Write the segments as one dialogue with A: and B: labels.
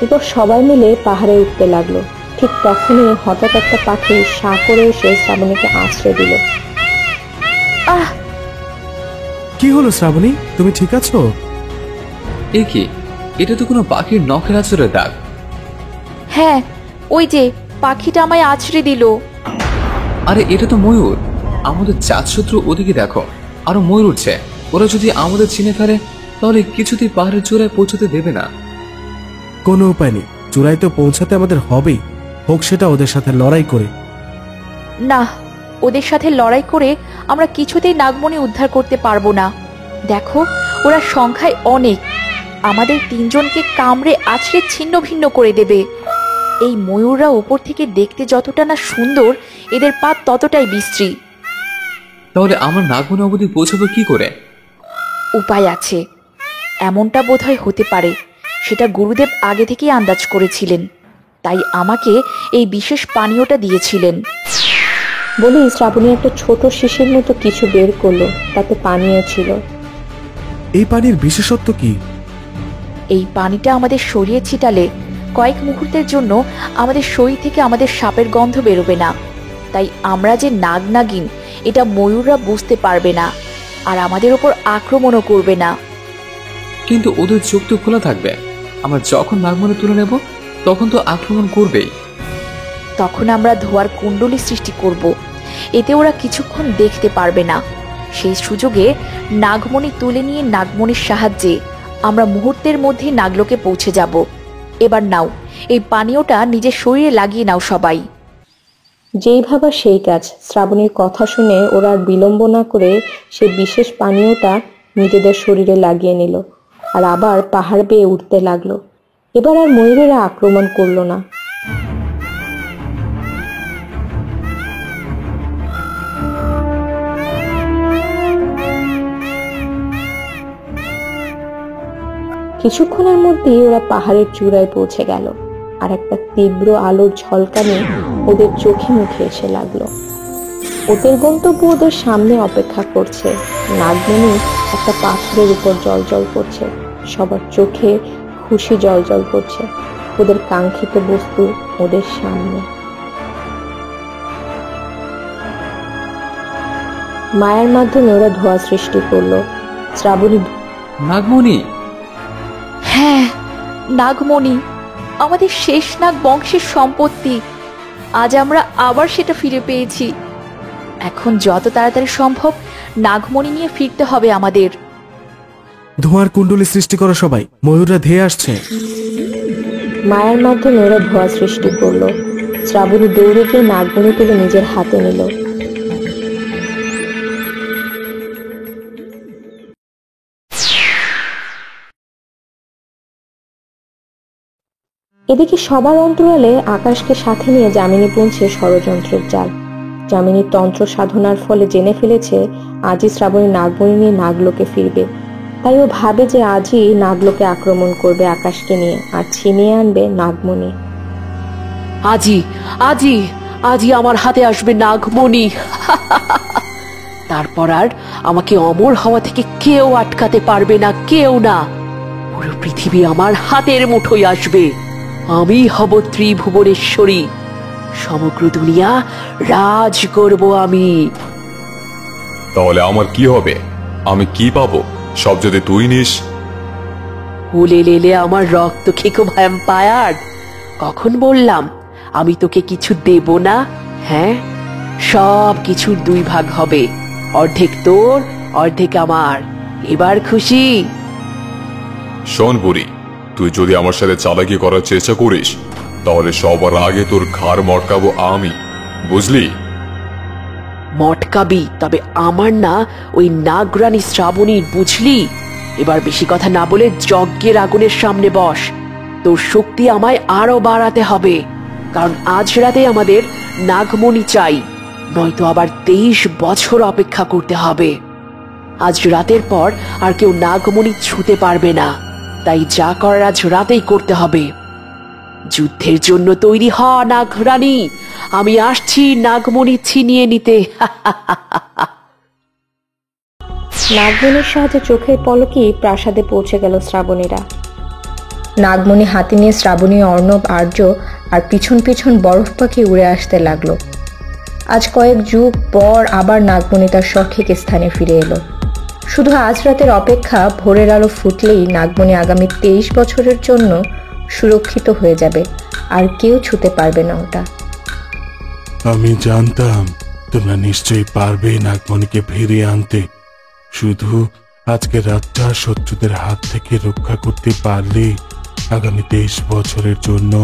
A: এরপর সবাই মিলে পাহাড়ে উঠতে লাগলো। ঠিক তখনই হঠাৎ একটা পাখি সাঁ করে এসে শ্রাবণীকে আশ্রয় দিল।
B: আহ!
C: কি হলো শ্রাবণী, তুমি ঠিক আছো?
D: এ কি, এটা তো কোনো পাখির নখের আঁচড়ের দাগ।
B: হ্যাঁ, ওই যে পাখিটা আমায় আছড়ে দিল।
D: আরে এটা তো ময়ূর। আমাদের জাতশত্রু ওদিকে দেখো, আরো ময়ূর উঠছে। ওরা যদি আমাদের চিনে ফেলে তাহলে কিছুতেই পাহাড়ের চূড়ায় পৌঁছতে দেবে না।
C: কোনো উপায় নেই, চূড়ায় তো পৌঁছাতে আমাদের হবেই, হোক সেটা ওদের সাথে লড়াই করে।
B: না, ওদের সাথে লড়াই করে আমরা কিছুতেই নাগমণি উদ্ধার করতে পারবো না। দেখো, ওরা সংখ্যায় অনেক, আমাদের তিনজনকে কামড়ে আছড়ে ছিন্ন ভিন্ন করে দেবে। এই ময়ূররা উপর থেকে দেখতে যতটা না সুন্দর, এদের পা ততটাই বিশ্রী।
D: তাহলে আমরা নাগমণি অবধি পৌঁছাবো কি করে?
B: উপায় আছে, এমনটা বোধহয় হতে পারে সেটা গুরুদেব আগে থেকেই আন্দাজ করেছিলেন, তাই আমাকে এই বিশেষ পানীয়টা দিয়েছিলেন।
A: বলি শ্রাবণী একটা ছোট শিশির মতো কিছু বের করলো, তাতে পানীয় ছিল।
C: এই পানির বিশেষত্ব কি?
B: এই পানিটা আমাদের শরীরে ছিটালে কয়েক মুহূর্তের জন্য আমাদের শরীর থেকে আমাদের সাপের গন্ধ বেরোবে না। তাই আমরা যে নাগ নাগিন এটা ময়ূররা বুঝতে পারবে না, আর আমাদের ওপর আক্রমণও করবে না।
D: কিন্তু ওদের চোখ তো খোলা থাকবে, আমরা যখন নাগমণি তুলে নেব তখন তো আক্রমণ করবেই।
B: তখন আমরা ধোয়ার কুণ্ডলী সৃষ্টি করব, এতে ওরা কিছুক্ষণ দেখতে পারবে না। সেই সুযোগে নাগমণি তুলে নিয়ে নাগমণির সাহায্যে আমরা মুহূর্তের মধ্যে নাগলোকে পৌঁছে যাব। এবার নাও, এই পানীয়টা নিজের শরীরে লাগিয়ে নাও সবাই।
A: যেই ভাবা সেই কাজ। শ্রাবণীর কথা শুনে ওরা আর বিলম্ব না করে সেই বিশেষ পানীয়টা নিজেদের শরীরে লাগিয়ে নিল, আর আবার পাহাড় বেয়ে উঠতে লাগলো। এবার আর ময়ূরেরা আক্রমণ করলো না। কিছুক্ষণের মধ্যেই ওরা পাহাড়ের চূড়ায় পৌঁছে গেল, আর একটা তীব্র আলোর ঝলকানি ওদের চোখে মুখে এসে লাগলো। ওদের গন্তব্য ওদের সামনে অপেক্ষা করছে। নাগমণি একটা পাথরের উপর জ্বলজ্বল করছে, সবার চোখে খুশি জ্বলজ্বল করছে। ওদের কাঙ্ক্ষিত বস্তু ওদের সামনে। মায়ার মাধ্যমে ওরা ধোঁয়া সৃষ্টি করলো। শ্রাবণী,
D: নাগমণি!
B: হ্যাঁ, নাগমণি, আমাদের শেষ নাগ বংশের সম্পত্তি। আজ আমরা আবার সেটা ফিরে পেয়েছি। এখন যত তাড়াতাড়ি সম্ভব নাগমণি নিয়ে ফিরতে হবে আমাদের।
C: ধোঁয়ার কুণ্ডলী সৃষ্টি করো সবাই, ময়ূররা ধেয়ে আসছে।
A: মায়ার মাধ্যমে ওরা ধোঁয়া সৃষ্টি করলো। শ্রাবণী দৌড়ে গিয়ে নাগমণি তুলে নিজের হাতে নিল। এদিকে সবার অন্তরালে আকাশকে সাথে নিয়ে যামিনী বুনছে ষড়যন্ত্রের জাল। যামিনীর তন্ত্র সাধনার ফলে জেনে ফেলেছে আজই শ্রাবণী নাগমণি নিয়ে নাগলোকে ফিরবে। তাই ও ভাবে যে আজই নাগলোকে আক্রমণ করবে আকাশকে নিয়ে, আর ছিনিয়ে আনবে নাগমণি।
E: আজই আজই আজই আমার হাতে আসবে নাগমণি। তারপর আর আমাকে অমর হওয়া থেকে কেউ আটকাতে পারবে না, কেউ না। পুরো পৃথিবী আমার হাতের মুঠোয় আসবে। আমি হব ত্রিভুবনেশ্বরী, সমগ্র দুনিয়া রাজ করব আমি।
F: তাহলে আমার কি হবে? আমি কি পাবো সব যদি তুই নিস?
E: ওলে লেলে আমার রক্ত খেকো ভ্যাম্পায়ার, কখন বললাম আমি তোকে কিছু দেব না? হ্যাঁ, সব কিছুর দুই ভাগ হবে, অর্ধেক তোর অর্ধেক আমার। এবার খুশি?
F: শোন বুড়ি, তুই যদি আমার সাথে চালাকি করার চেষ্টা করিস তাহলে সবার আগে তোর ঘাড় মটকাবো আমি, বুঝলি?
E: মটকাবি, তবে আমার না, ওই নাগরানী শ্রাবণীর, বুঝলি? এবার বেশি কথা না বলে যজ্ঞের আগুনের সামনে বস। তোর শক্তি আমায় আরো বাড়াতে হবে, কারণ আজ রাতে আমাদের নাগমণি চাই, নয়তো আবার 23 বছর অপেক্ষা করতে হবে। আজ রাতের পর আর কেউ নাগমণি ছুঁতে পারবে না, তাই যা করার আজ রাতেই করতে হবে। যুদ্ধের জন্য তৈরি হ নাগরানী, আমি আসছি নাগমণি ছিনিয়ে নিতে।
A: নাগমণির সাহায্যে চোখের পলকেই প্রাসাদে পৌঁছে গেল শ্রাবণীরা। নাগমণি হাতে নিয়ে শ্রাবণী, অর্ণব, আর্য আর পিছন পিছন বরফ পাখি উড়ে আসতে লাগলো। আজ কয়েক যুগ পর আবার নাগমণি তার সঠিক স্থানে ফিরে এলো। শুধু আজ রাতের অপেক্ষা, ভোরের আলো ফুটলেই নাগমণি আগামী 23 বছরের জন্য সুরক্ষিত হয়ে যাবে, আর কেউ ছুতে পারবে না ওটা।
G: আমি জানতাম তোমরা নিশ্চয়ই পারবে নাগমণিকে ফিরিয়ে আনতে। শুধু আজকে রাতটা শত্রুদের হাত থেকে রক্ষা করতে পারলে আগামী 23 বছরের জন্য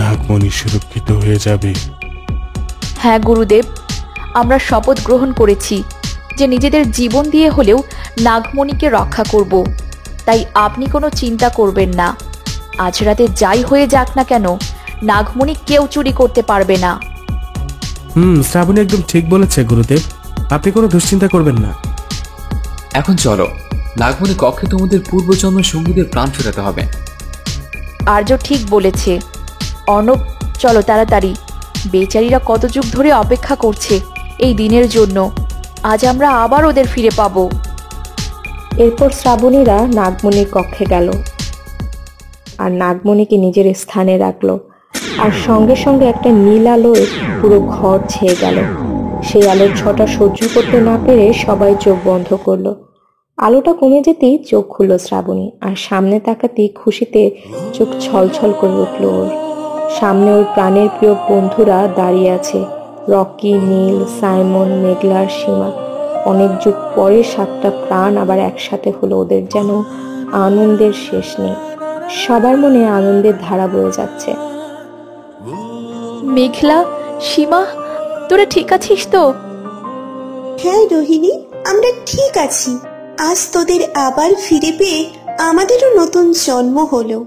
G: নাগমণি সুরক্ষিত হয়ে যাবে।
B: হ্যাঁ গুরুদেব, আমরা শপথ গ্রহণ করেছি যে নিজেদের জীবন দিয়ে হলেও নাগমণিকে রক্ষা করব। তাই আপনি কোনো চিন্তা করবেন না। আজ রাতে যাই হয়ে যাক না কেন, নাগমণি কেউ চুরি করতে পারবে না।
C: শ্রাবণী একদম ঠিক বলেছে গুরুদেব, আপনি কোনো দুশ্চিন্তা করবেন না।
D: এখন চলো, নাগমণি কক্ষে তোমাদের পূর্বজন্মের সঙ্গীদের প্রাণ ফেরাতে হবে।
B: আর্য ঠিক বলেছে। অর্ণব, চলো তাড়াতাড়ি। বেচারীরা কত যুগ ধরে অপেক্ষা করছে এই দিনের জন্য। আজ আমরা আবার ওদের ফিরে পাবো।
A: এরপর শ্রাবণীরা নাগমণির কক্ষে গেল আর নাগমণিকে নিজের স্থানে রাখলো। আর সঙ্গে সঙ্গে একটা নীল আলোয় পুরো ঘর ছেয়ে গেল। সেই আলোর ছটা সহ্য করতে না পেরে সবাই চোখ বন্ধ করলো। আলোটা কমে যেতেই চোখ খুলল শ্রাবণী, আর সামনে তাকাতেই খুশিতে চোখ ছলছল করে উঠল ওর। সামনে ওর প্রাণের প্রিয় বন্ধুরা দাঁড়িয়ে আছে, রকি, নীল, সাইমন, মেঘলা আর সীমা। অনেক যুগ পরে 7টা প্রাণ আবার একসাথে হলো ওদের, যেন আনন্দের শেষ নেই। সবার মনে আনন্দের ধারা বয়ে যাচ্ছে।
B: মেঘলা, সীমা, তোরা ঠিক আছিস তো?
H: হ্যাঁ রোহিণী, আমরা ঠিক আছি। আজ তোদের আবার ফিরে পেয়ে আমাদেরও নতুন জন্ম হলো।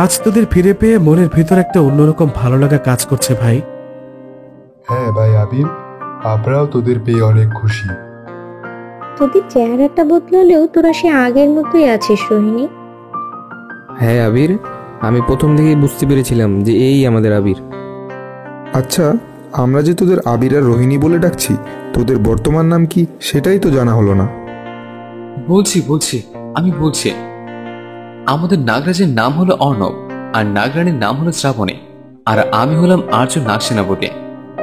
C: আজ তোদের ফিরে পেয়ে মনের ভিতর একটা অন্যরকম ভালো লাগা কাজ করছে ভাই।
I: হ্যাঁ ভাই আবির, আমরাও তোদের পেয়ে অনেক খুশি।
J: তোদের চেহারাটা বদলালেও তোরা সে আগের মতোই আছিস রোহিণী।
K: হ্যাঁ আবির, আমি প্রথম থেকেই বুঝতে পেরেছিলাম যে এই আমাদের আবির।
I: আচ্ছা, আমরা যে তোদের আবির আর রোহিণী বলে ডাকছি, তোদের বর্তমান নাম কি সেটাই তো জানা হলো না।
D: বলছি আমি বলছি। আমাদের নাগরাজের নাম হলো অর্ণব, আর নাগরানীর নাম হলো শ্রাবণী, আর আমি হলাম আর্য নাগ সেনাপতি।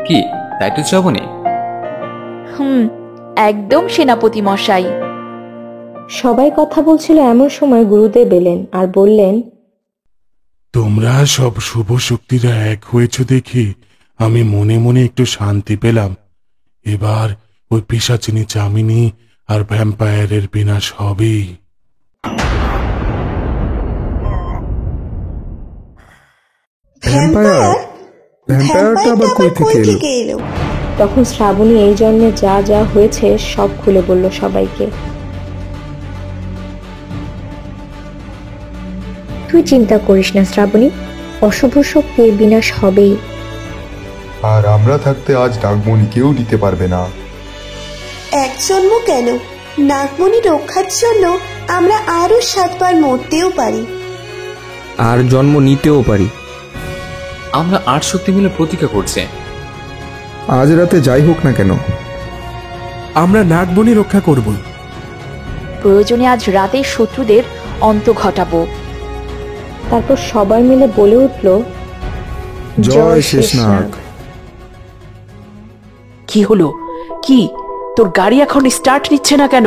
D: কি তাই তো শ্রাবণী?
B: একদম সেনাপতি মশাই।
A: সবাই কথা বলছিল, এমন সময় গুরুদেব এলেন আর বললেন,
G: তোমরা সব শুভ শক্তিরা এক হয়েছ দেখে আমি মনে মনে একটু শান্তি পেলাম। এবার ওই পিশাচিনী চামিনী আর ভ্যাম্পায়ারের বিনাশ হবেই।
I: ভ্যাম্পায়ারটা আবার কই থেকে এলো?
A: তখন শ্রাবণী এই জন্মে যা যা হয়েছে সব খুলে বলল সবাইকে।
J: তুই চিন্তা করিস না শ্রাবণী, অশুভ শক্তির বিনাশ হবেই।
I: আর আমরা থাকতে আজ নাগমণি কেউ দিতে পারবে না।
H: এক জন্ম কেন, নাগমণি রক্ষার জন্য আমরা আরো 7 বার মরতেও পারি,
K: আর জন্ম নিতেও পারি।
D: আমরা 8 শক্তি মিলে প্রতিজ্ঞা করছে,
I: আজ রাতে যাই হোক না কেন
C: আমরা নাগমণি রক্ষা করব।
B: প্রয়োজনে আজ রাতে শত্রুদের অন্ত ঘটাবো।
A: তারপর সবাই মিলে বলে উঠল,
I: জয় শেষনাগ।
E: কি হলো? কি তোর গাড়ি এখন স্টার্ট নিচ্ছে না কেন?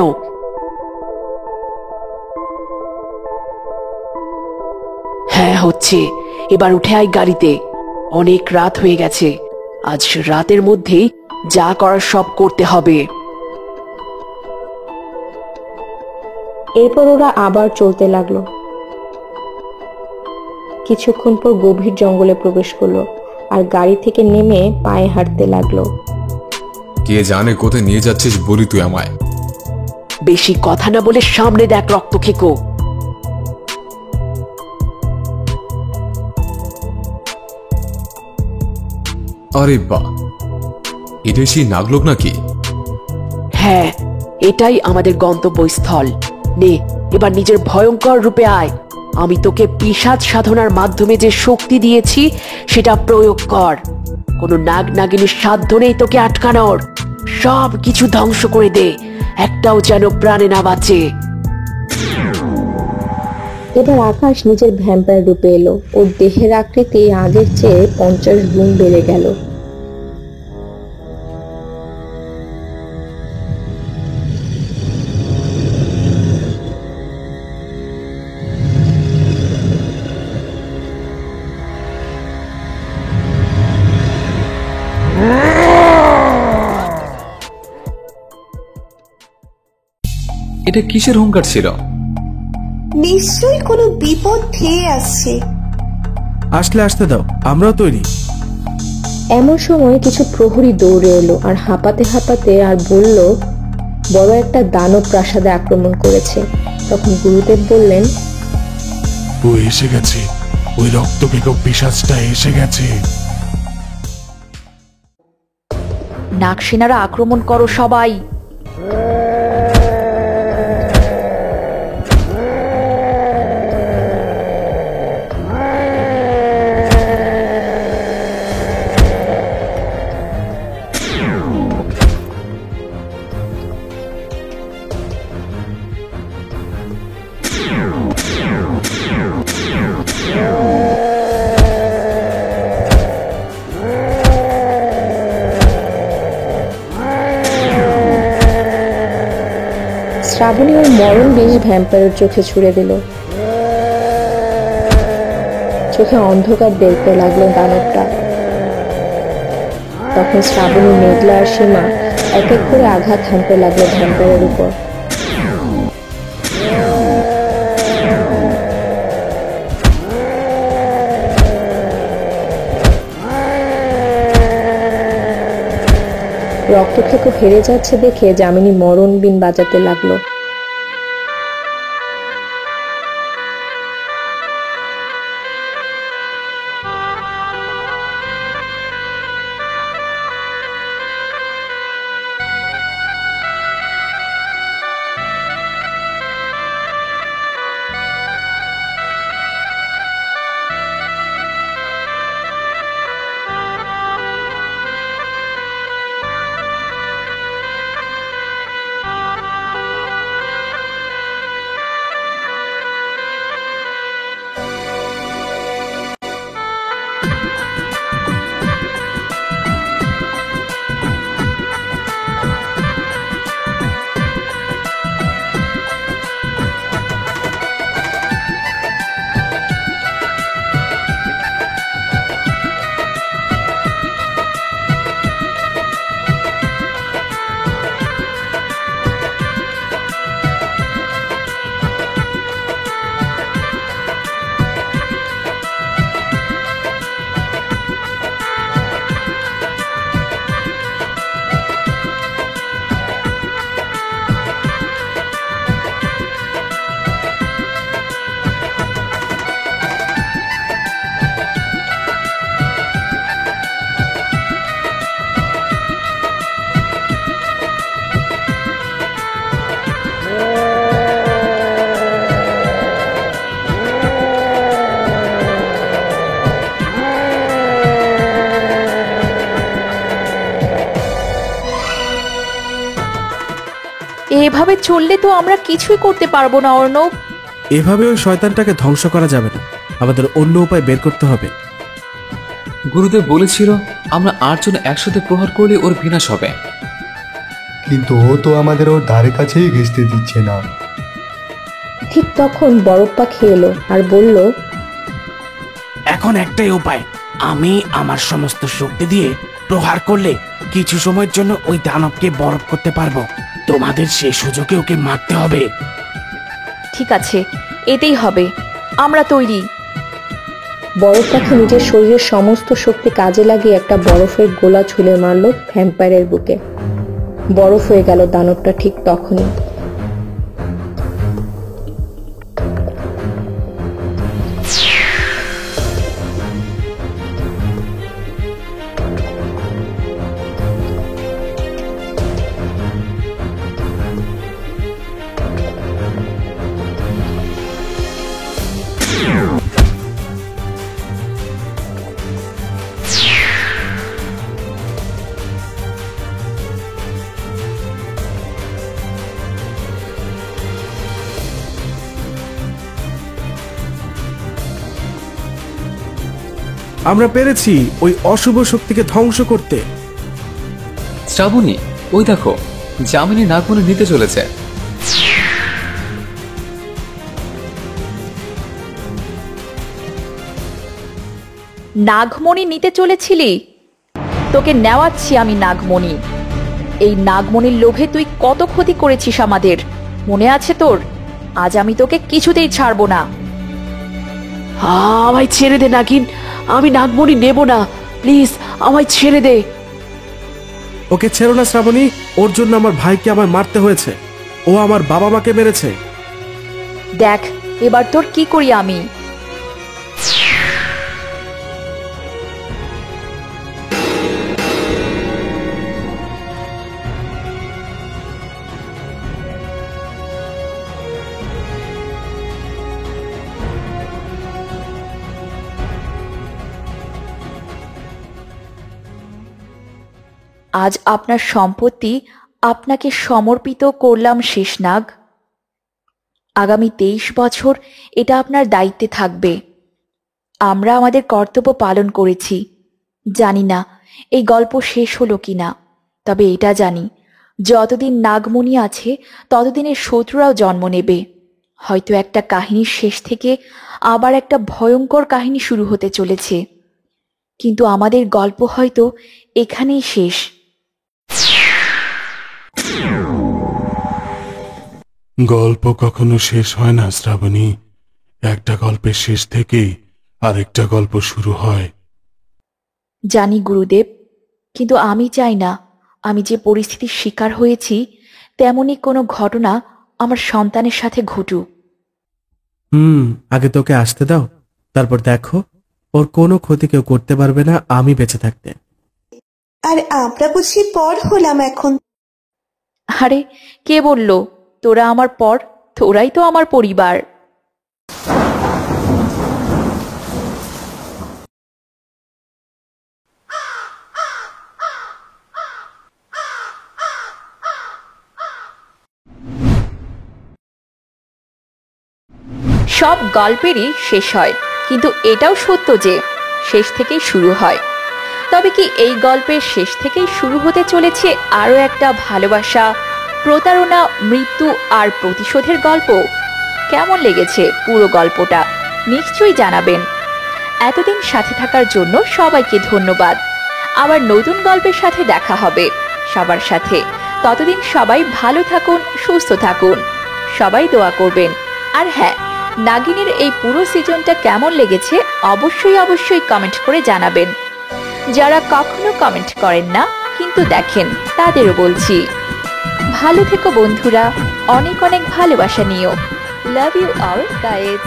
E: হ্যাঁ হচ্ছে, এবার উঠে আয় গাড়িতে। অনেক রাত হয়ে গেছে, আজ রাতের মধ্যেই যা করার সব করতে হবে।
A: এরপর ওরা আবার চলতে লাগলো। কিছুক্ষণ পর গভীর জঙ্গলে প্রবেশ করলো আর গাড়ি থেকে নেমে পায়ে হাঁটতে লাগলো।
F: কে জানে কোথায় নিয়ে যাচ্ছিস, বলি তুই আমায়।
E: বেশি কথা না বলে সামনে দেখ রক্তখেকো।
F: আরে বাহ, এটা সেই নাগলোক নাকি?
E: হ্যাঁ, এটাই আমাদের গন্তব্যস্থল। নে এবার নিজের ভয়ঙ্কর রূপে আয়। আমি তোকে পিশাচ সাধনার মাধ্যমে যে শক্তি দিয়েছি সেটা প্রয়োগ কর। কোনো নাগ নাগিনীর সাধ্য নেই তোকে আটকানোর। সব কিছু ধ্বংস করে দে, একটাও যেন প্রাণে না বাঁচে।
A: এবার আকাশ নিজের ভ্যাম্পায়ার রূপে এলো। ওর দেহের আকৃতি আগের চেয়ে 50 গুণ বেড়ে গেল।
D: এটা কিসের হুঙ্কার ছিল?
H: নিশ্চয়ই কোনো বিপদ ধেয়ে আসছে।
C: আসলে আসতে দাও, আমরাও তৈরি।
A: এমন সময় কিছু প্রহরী দৌড়ে এলো আর হাঁপাতে হাঁপাতে আর বলল, বড় একটা দানব প্রাসাদে আক্রমণ করেছে। তখন গুরুদেব বললেন,
G: ও এসে গেছে, ওই রক্তকেক পিশাচটা এসে গেছে।
B: নাগসেনারা আক্রমণ করো সবাই।
A: শ্রাবণী ওর মরণ বিষ ভ্যাম্পায়ারের চোখে ছুড়ে দিল। চোখে অন্ধকার দেখতে লাগলো দানবটা। তখন শ্রাবণী, মেঘলা আর সীমা এক এক করে আঘাত হানতে লাগলো ভ্যাম্পায়ারের উপর। রক্তক্ষেকো হেরে যাচ্ছে দেখে যামিনী মরণ বিন বাজাতে লাগলো।
B: এভাবে চললে তো আমরা কিছুই করতে পারবো না অর্ণব।
C: এভাবে ওই শয়তানটাকে ধ্বংস করা যাবে না, আমাদের অন্য উপায় বের করতে হবে।
D: গুরুদেব বলেছিল আমরা 8 জন একসাথে প্রহার করলে ওর বিনাশ হবে।
L: কিন্তু ও তো আমাদের ওর ধারে কাছেই ঘেঁষতে দিচ্ছে না।
A: ঠিক তখন বরফ পাখি এলো আর বলল,
M: এখন একটাই উপায়, আমি আমার সমস্ত শক্তি দিয়ে প্রহার করলে কিছু সময়ের জন্য ওই দানবকে বরফ করতে পারবো। তোমাদের সেই সুযোগে ওকে মারতে হবে।
B: ঠিক আছে, এতেই হবে, আমরা তৈরি।
A: বরফ পাখি নিজের শরীরের সমস্ত শক্তি কাজে লাগিয়ে একটা বরফের গোলা ছুঁড়ে মারল ভ্যাম্পায়ারের বুকে। বরফ হয়ে গেল দানবটা ঠিক তখনই।
C: আমরা পেরেছি ওই অশুভ শক্তিকে ধ্বংস করতে।
D: শ্রাবণী, ওই দেখো, যামিনী নাগমণি নিতে চলেছে।
B: নাগমণি নিতে চলেছিলি? তোকে নেওয়াচ্ছি আমি নাগমণি। এই নাগমণির লোভে তুই কত ক্ষতি করেছিস আমাদের, মনে আছে তোর? আজ আমি তোকে কিছুতেই ছাড়বো না।
E: আমায় ছেড়ে দে নাগিন, আমি নাগমণি নেব না, প্লিজ আমায় ছেড়ে দে।
C: ওকে ছেড়ো না শ্রাবণী, ওর জন্য আমার ভাইকে আমায় মারতে হয়েছে, ও আমার বাবা মাকে মেরেছে।
B: দেখ এবার তোর কি করি আমি। আজ আপনার সম্পত্তি আপনাকে সমর্পিত করলাম শেষনাগ। আগামী 23 বছর এটা আপনার দায়িত্বে থাকবে। আমরা আমাদের কর্তব্য পালন করেছি। জানি না এই গল্প শেষ হলো কিনা, তবে এটা জানি যতদিন নাগমণি আছে ততদিনের শত্রুরাও জন্ম নেবে। হয়তো একটা কাহিনীর শেষ থেকে আবার একটা ভয়ঙ্কর কাহিনী শুরু হতে চলেছে, কিন্তু আমাদের গল্প হয়তো এখানেই শেষ।
G: গল্প কখনো শেষ হয় না শ্রাবণী, একটা গল্পের শেষ থেকেই আরেকটা গল্প শুরু হয়।
B: জানি গুরুদেব, কিন্তু আমি চাই না আমি যে পরিস্থিতির শিকার হয়েছি তেমনই কোনো ঘটনা আমার সন্তানের সাথে ঘটুক।
C: আগে তোকে আসতে দাও, তারপর দেখো ওর কোনো ক্ষতি কেউ করতে পারবে না আমি বেঁচে থাকতে।
H: আর আমরা বুঝি পর হলাম এখন?
B: আরে কে বলল তোরা আমার পর? তোরাই তো আমার পরিবার। সব গল্পেরই শেষ হয়, কিন্তু এটাও সত্য যে শেষ থেকেই শুরু হয়। তবে কি এই গল্পের শেষ থেকেই শুরু হতে চলেছে আরও একটা ভালোবাসা, প্রতারণা, মৃত্যু আর প্রতিশোধের গল্প? কেমন লেগেছে পুরো গল্পটা নিশ্চয়ই জানাবেন। এতদিন সাথে থাকার জন্য সবাইকে ধন্যবাদ। আবার নতুন গল্পের সাথে দেখা হবে সবার সাথে। ততদিন সবাই ভালো থাকুন, সুস্থ থাকুন, সবাই দোয়া করবেন। আর হ্যাঁ, নাগিনের এই পুরো সিজনটা কেমন লেগেছে অবশ্যই কমেন্ট করে জানাবেন। যারা কখনো কমেন্ট করেন না কিন্তু দেখেন তাদেরও বলছি, ভালো থেকো বন্ধুরা, অনেক অনেক ভালোবাসা নিও। Love you all guys.